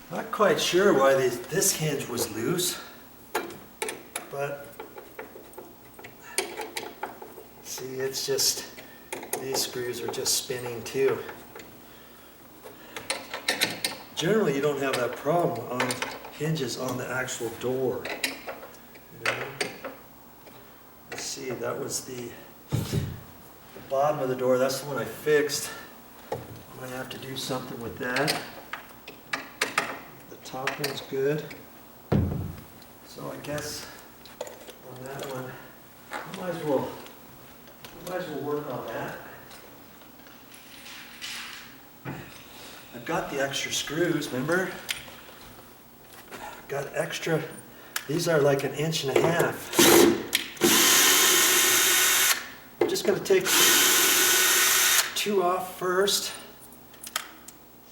Not quite sure why this hinge was loose, but see, it's just, these screws are just spinning too. Generally, you don't have that problem on hinges on the actual door. You know? Let's see, that was the bottom of the door. That's the one I fixed. I might have to do something with that. The top one's good. So I guess on that one, I might as well work on that. I've got the extra screws, remember? Got extra. These are like 1.5 inches. I'm just going to take 2 off first,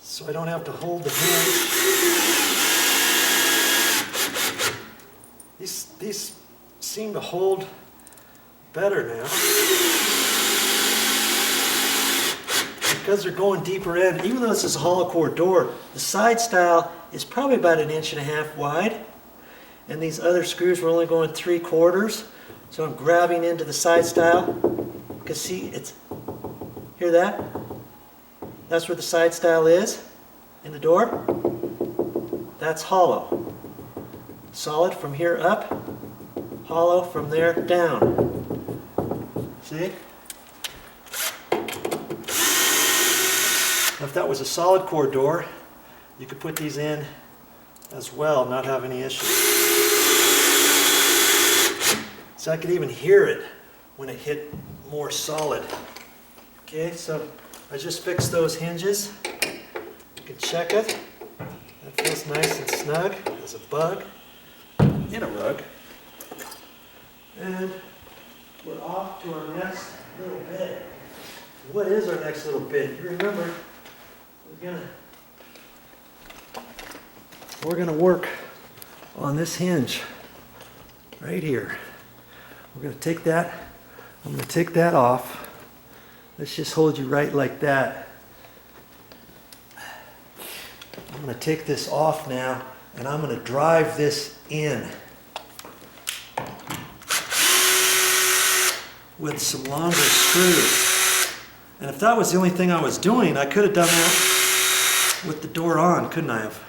so I don't have to hold the hinge. These seem to hold better now. Because they're going deeper in, even though this is a hollow core door, the side style is probably about 1.5 inches wide. And these other screws were only going 3/4. So I'm grabbing into the side style. Because see, hear that? That's where the side style is in the door. That's hollow. Solid from here up, hollow from there down. See? If that was a solid core door, you could put these in as well, not have any issues. So I could even hear it when it hit more solid. Okay, so I just fixed those hinges. You can check it. That feels nice and snug. There's a bug in a rug. And we're off to our next little bit. What is our next little bit? You remember, we're gonna work on this hinge right here. We're gonna take that, I'm gonna take that off. Let's just hold you right like that. I'm gonna take this off now and I'm gonna drive this in with some longer screws. And if that was the only thing I was doing, I could have done that with the door on, couldn't I have?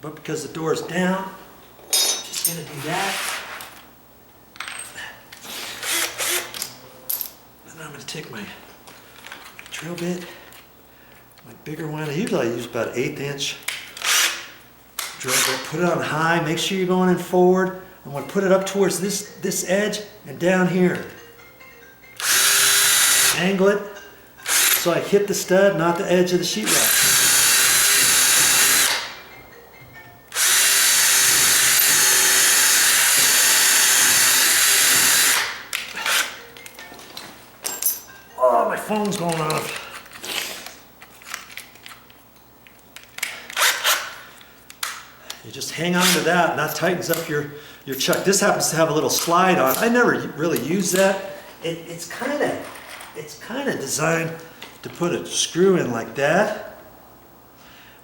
But because the door is down, I'm just going to do that. And I'm going to take my drill bit, my bigger one. Usually I use about 1/8 inch drill bit. Put it on high. Make sure you're going in forward. I'm going to put it up towards this edge and down here. Angle it so I hit the stud, not the edge of the sheetrock. Oh, my phone's going off. You just hang on to that, and that tightens up your chuck. This happens to have a little slide on. I never really use that. It's kind of designed to put a screw in like that,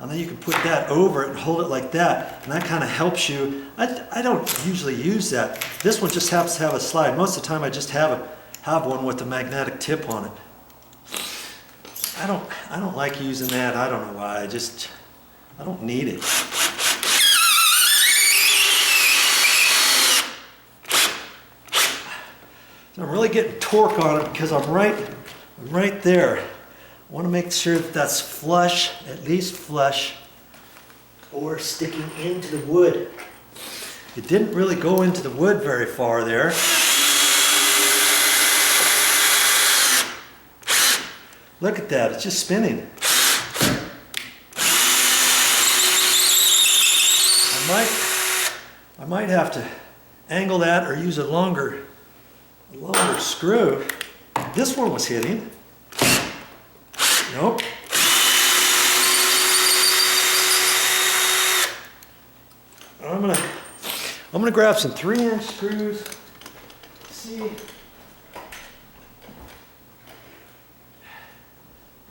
and then you can put that over it and hold it like that, and that kind of helps you. I don't usually use that. This one just happens to have a slide. Most of the time I just have one with a magnetic tip on it. I don't like using that. I don't know why. I don't need it. So I'm really getting torque on it because I'm right there. I want to make sure that that's flush, at least flush, or sticking into the wood. It didn't really go into the wood very far there. Look at that, it's just spinning. I might have to angle that or use a longer screw. This one was hitting. Nope. I'm gonna grab some 3-inch screws.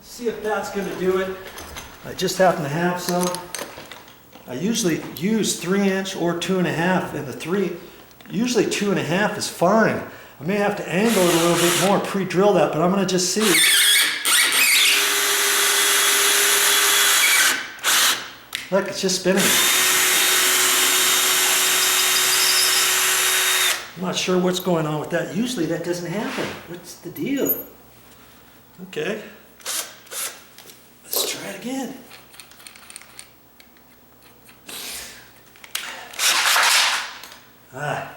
See if that's gonna do it. I just happen to have some. I usually use 3" or 2.5, and the 3, usually 2.5 is fine. I may have to angle it a little bit more, pre-drill that, but I'm gonna just see. Look, it's just spinning. I'm not sure what's going on with that. Usually that doesn't happen. What's the deal? Okay. Let's try it again. Ah,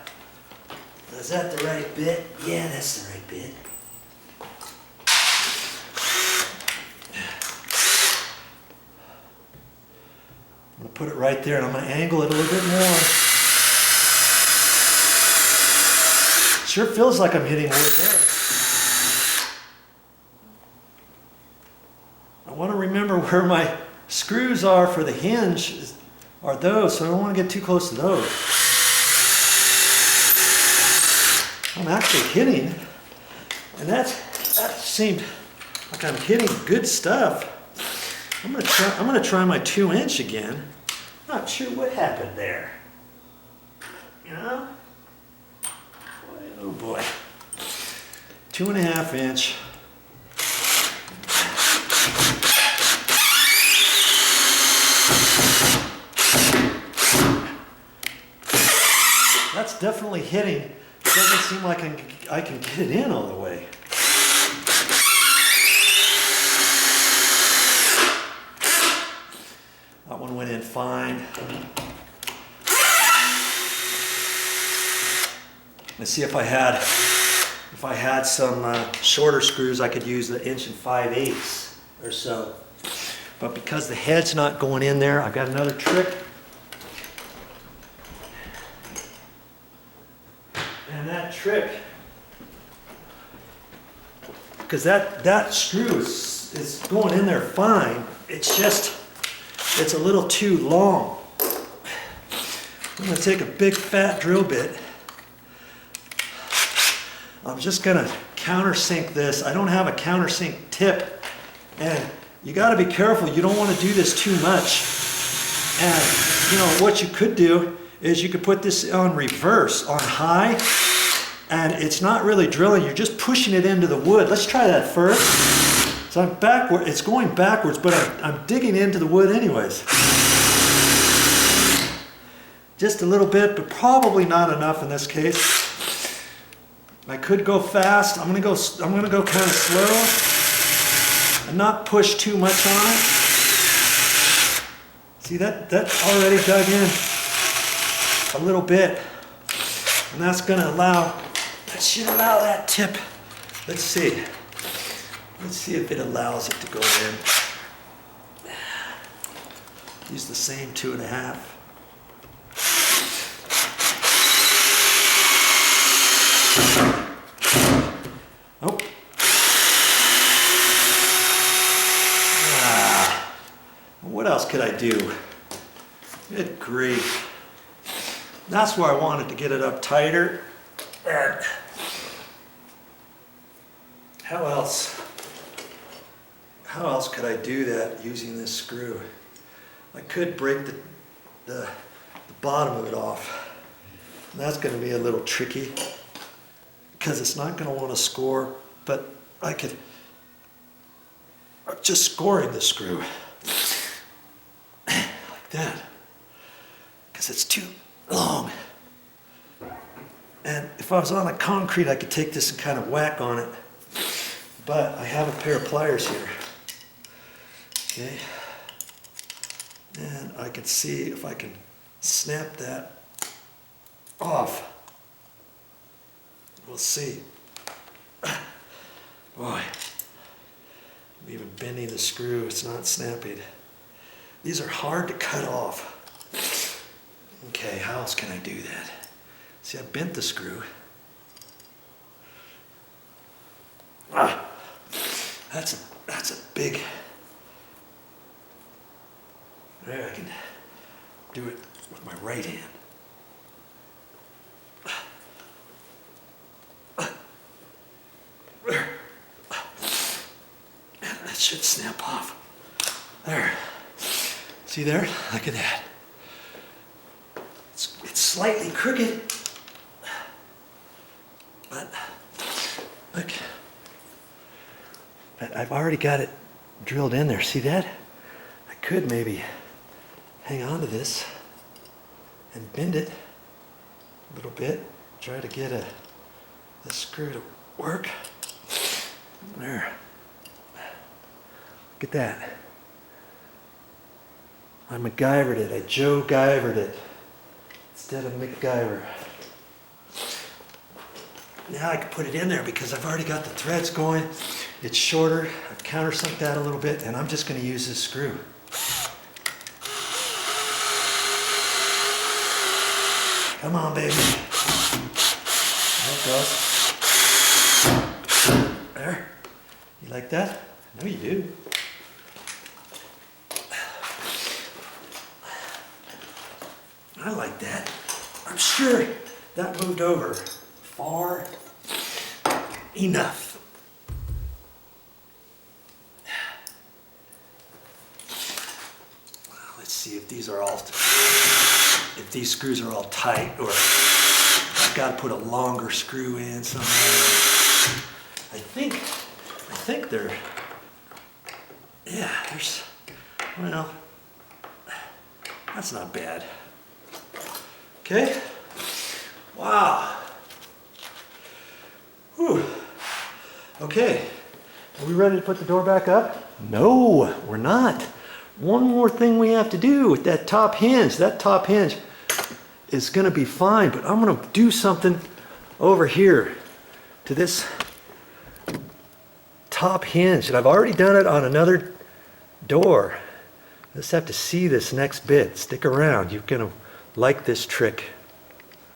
is that the right bit? Yeah, that's the right bit. I'm going to put it right there, and I'm going to angle it a little bit more. Sure feels like I'm hitting wood there. I want to remember where my screws are for the hinge are those, so I don't want to get too close to those. I'm actually hitting, and that seemed like I'm hitting good stuff. I'm gonna try my 2" again. Not sure what happened there. You know? Boy, oh boy. 2.5 inch. That's definitely hitting. It doesn't seem like I can get it in all the way. That one went in fine. Let's see if I had some shorter screws, I could use the 1 5/8" or so. But because the head's not going in there, I've got another trick. And that trick, because that screw is going in there fine, it's a little too long. I'm going to take a big fat drill bit. I'm just going to countersink this. I don't have a countersink tip, and you got to be careful. You don't want to do this too much. And you know what you could do is you could put this on reverse, on high, and it's not really drilling. You're just pushing it into the wood. Let's try that first. So I'm backward. It's going backwards, but I'm digging into the wood anyways. Just a little bit, but probably not enough in this case. I could go fast. I'm gonna go kind of slow and not push too much on it. See that already dug in a little bit, and that should allow that tip. Let's see if it allows it to go in. Use the same 2.5. Oh. What else could I do? Good grief. That's where I wanted to get it up tighter. And how else could I do that using this screw? I could break the bottom of it off. And that's going to be a little tricky because it's not going to want to score, but I'm just scoring the screw like that because it's too long. And if I was on a concrete, I could take this and kind of whack on it, but I have a pair of pliers here. Okay, and I can see if I can snap that off. We'll see. Boy, I'm even bending the screw, it's not snapping. These are hard to cut off. Okay, how else can I do that? See, I bent the screw. That's a big. There, I can do it with my right hand. That should snap off. There. See there? Look at that. slightly crooked. But look, but I've already got it drilled in there. See that? I could maybe hang on to this and bend it a little bit. Try to get this screw to work. There. Look at that. I MacGyvered it. I Joe Guyvered it instead of MacGyver. Now I can put it in there because I've already got the threads going. It's shorter. I've countersunk that a little bit, and I'm just going to use this screw. Come on, baby. There it goes. There. You like that? I know you do. I like that. I'm sure that moved over far enough. Well, let's see if these are all, if these screws are all tight, or I've got to put a longer screw in somewhere. I think they're, yeah, there's, well, that's not bad. Okay. Wow. Whew. Okay. Are we ready to put the door back up? No, we're not. One more thing we have to do with that top hinge. That top hinge is going to be fine, but I'm going to do something over here to this top hinge. And I've already done it on another door. I just have to see this next bit. Stick around. You're going to like this trick.